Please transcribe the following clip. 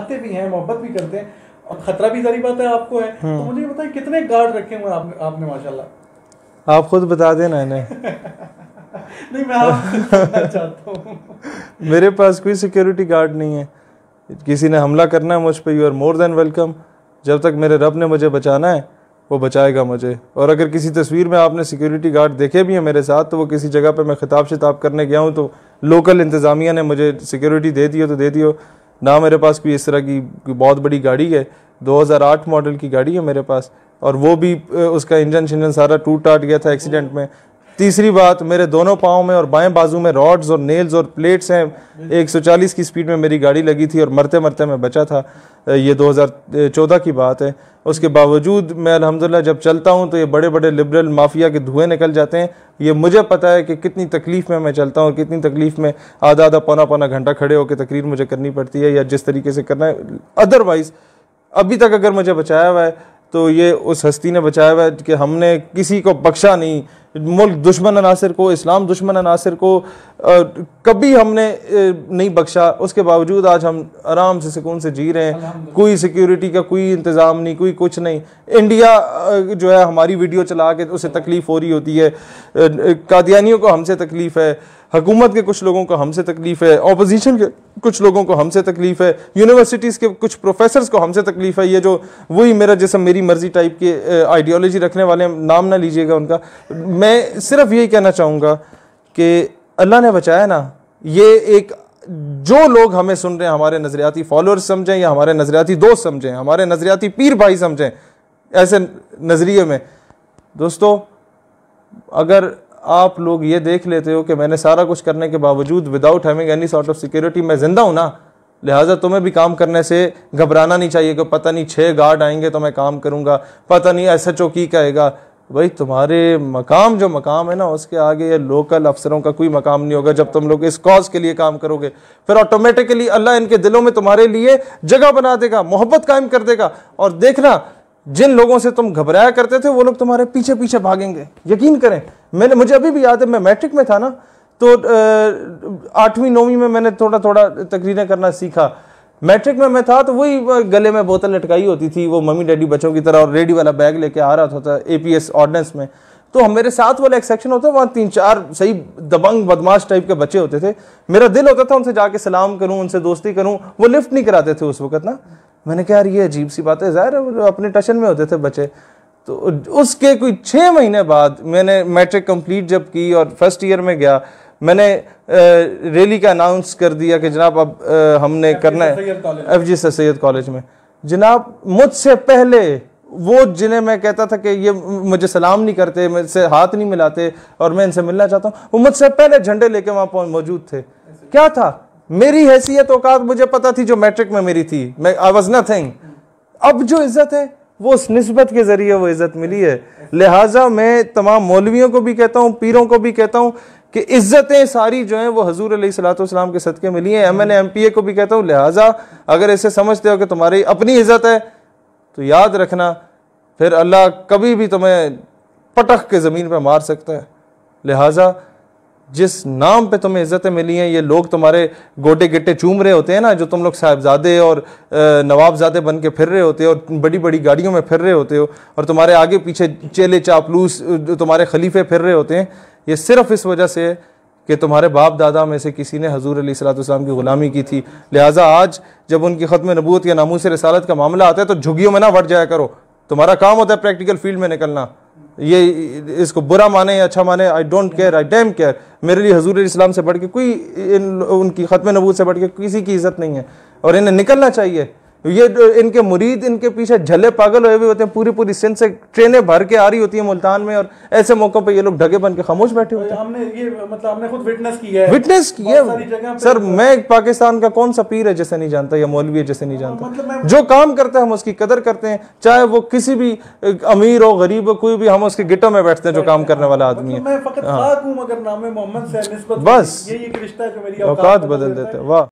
चाहते भी हैं, मोहब्बत भी करते हैं, और खतरा भी सारी बात है आपको है। तो मुझे ये बताइए कितने गार्ड रखे हुए आपने माशाल्लाह? आप खुद बता देना इन्हें। नहीं, मैं आपको चाहता हूँ। मेरे पास कोई सिक्योरिटी गार्ड नहीं है। किसी ने हमला करना है मुझ पर, you are more than welcome. जब तक मेरे रब ने मुझे बचाना है वो बचाएगा मुझे। और अगर किसी तस्वीर में आपने सिक्योरिटी गार्ड देखे भी हैं मेरे साथ, तो वो किसी जगह पे मैं खिताब शिताब करने गया हूँ तो लोकल इंतज़ामिया ने मुझे सिक्योरिटी दे दी हो तो दे दी हो ना। मेरे पास कोई इस तरह की बहुत बड़ी गाड़ी है, 2008 मॉडल की गाड़ी है मेरे पास, और वो भी उसका इंजन सारा टूट टाट गया था एक्सीडेंट में। तीसरी बात, मेरे दोनों पाँव में और बाएं बाजू में रॉड्स और नेल्स और प्लेट्स हैं। 140 की स्पीड में मेरी गाड़ी लगी थी और मरते मरते मैं बचा था। ये 2014 की बात है। उसके बावजूद मैं अल्हम्दुलिल्लाह जब चलता हूँ तो ये बड़े बड़े लिबरल माफिया के धुएं निकल जाते हैं। ये मुझे पता है कि कितनी तकलीफ़ में मैं चलता हूँ और कितनी तकलीफ़ में आधा आधा पौना घंटा खड़े होकर तकरीर मुझे करनी पड़ती है, या जिस तरीके से करना है। अदरवाइज़ अभी तक अगर मुझे बचाया हुआ है तो ये उस हस्ती ने बचाया हुआ है कि हमने किसी को बख्शा नहीं। मुल्क दुश्मन अनासिर को, इस्लाम दुश्मन अनासिर को कभी हमने नहीं बख्शा। उसके बावजूद आज हम आराम से सुकून से जी रहे हैं। कोई सिक्योरिटी का कोई इंतज़ाम नहीं, कोई कुछ नहीं। इंडिया जो है हमारी वीडियो चला के उसे तकलीफ़ हो रही होती है, कादियानियों को हमसे तकलीफ़ है, हुकूमत के कुछ लोगों को हमसे तकलीफ़ है, ऑपोजिशन के कुछ लोगों को हमसे तकलीफ़ है, यूनिवर्सिटीज़ के कुछ प्रोफेसर्स को हमसे तकलीफ़ है। ये जो वही मेरा जिस्म मेरी मर्ज़ी टाइप के आइडियोलॉजी रखने वाले, नाम ना लीजिएगा उनका। मैं सिर्फ यही कहना चाहूँगा कि अल्लाह ने बचाया ना। ये एक जो लोग हमें सुन रहे हैं, हमारे नज़रियाती फॉलोअर्स समझें या हमारे नज़रियाती दोस्त समझें, हमारे नज़रियाती पीर भाई समझें, ऐसे नज़रिए में दोस्तों, अगर आप लोग ये देख लेते हो कि मैंने सारा कुछ करने के बावजूद without having any sort of security मैं जिंदा हूं ना, लिहाजा तुम्हें भी काम करने से घबराना नहीं चाहिए कि पता नहीं 6 गार्ड आएंगे तो मैं काम करूंगा, पता नहीं SHO की कहेगा। भाई तुम्हारे मकाम जो मकाम है ना, उसके आगे ये लोकल अफसरों का कोई मकाम नहीं होगा। जब तुम लोग इस कॉज के लिए काम करोगे फिर ऑटोमेटिकली अल्लाह इनके दिलों में तुम्हारे लिए जगह बना देगा, मोहब्बत कायम कर देगा। और देखना, जिन लोगों से तुम घबराया करते थे वो लोग तुम्हारे पीछे पीछे भागेंगे, यकीन करें। मुझे अभी भी याद है, मैं मैट्रिक में था ना, तो 8वीं 9वीं में मैंने थोड़ा थोड़ा तकरीरें करना सीखा। मैट्रिक में मैं था तो वही गले में बोतल लटकाई होती थी, वो मम्मी डैडी बच्चों की तरह, और रेडी वाला बैग लेके आ रहा था APS ऑर्डिनेंस में। तो हम मेरे साथ वाला एक सेक्शन होता है, वहाँ 3-4 सही दबंग बदमाश टाइप के बच्चे होते थे। मेरा दिल होता था उनसे जाके सलाम करूँ, उनसे दोस्ती करूँ। वो लिफ्ट नहीं कराते थे उस वक्त ना। मैंने कहा यार ये अजीब सी बात है, ज़ाहिर है अपने टशन में होते थे बच्चे। तो उसके कोई 6 महीने बाद मैंने मैट्रिक कंप्लीट जब की और फर्स्ट ईयर में गया, मैंने रैली का अनाउंस कर दिया कि जनाब अब हमने करना है FG सर सैयद कॉलेज में। जनाब मुझसे पहले वो जिन्हें मैं कहता था कि ये मुझे सलाम नहीं करते, मुझसे हाथ नहीं मिलाते और मैं इनसे मिलना चाहता हूँ, वो मुझसे पहले झंडे लेके वहाँ मौजूद थे। क्या था मेरी हैसियत औकात मुझे पता थी जो मैट्रिक में मेरी थी। मैं आई वाज नथिंग। अब जो इज्जत है वो उस निस्बत के जरिए वो इज्जत मिली है। लिहाजा मैं तमाम मौलवियों को भी कहता हूँ, पीरों को भी कहता हूँ कि इज्जतें सारी जो हैं वो हजूर अलैहिस्सलाम के सदके मिली हैं। MNA MPA को भी कहता हूँ, लिहाजा अगर ऐसे समझते हो कि तुम्हारी अपनी इज्जत है तो याद रखना फिर अल्लाह कभी भी तुम्हें पटक के ज़मीन पर मार सकता है। लिहाजा जिस नाम पे तुम्हें इज्जतें मिली हैं, ये लोग तुम्हारे गोटे गिट्टे चूम रहे होते हैं ना, जो तुम लोग साहिबजादे और नवाबजादे बन के फिर रहे होते हो और बड़ी बड़ी गाड़ियों में फिर रहे होते हो और तुम्हारे आगे पीछे चेले चापलूस तुम्हारे खलीफे फिर रहे होते हैं, ये सिर्फ इस वजह से कि तुम्हारे बाप दादा में से किसी ने हजूर अलैहिस्सलाम की ग़ुलामी की थी। लिहाजा आज जब उनकी ख़त्म नबूवत या नामूस रिसालत का मामला आता है तो झुग्गियों में ना बढ़ जाया करो। तुम्हारा काम होता है प्रैक्टिकल फील्ड में निकलना। ये इसको बुरा माने या अच्छा माने, I don't care, I dam care. मेरे लिए हजूर इस्लाम से बढ़ के कोई, उनकी ख़त्म नबूवत से बढ़ के किसी की इज्जत नहीं है और इन्हें निकलना चाहिए। ये इनके मुरीद इनके पीछे झल्ले पागल हुए भी होते हैं, पूरी पूरी सिंध से ट्रेनें भर के आ रही होती हैं मुल्तान में और ऐसे मौकों पे ये लोग ढगे बन के खामोश बैठे होते हैं। हमने खुद विटनेस किया है। विटनेस किया सर। मैं पाकिस्तान का कौन सा पीर है जिसे नहीं जानता या मौलवी है जिसे नहीं जानता। जो काम करता है हम उसकी कदर करते हैं, चाहे वो किसी भी अमीर हो गरीब हो, कोई भी, हम उसके गिटों में बैठते हैं जो काम करने वाला आदमी है। बस औकात बदल देते। वाह।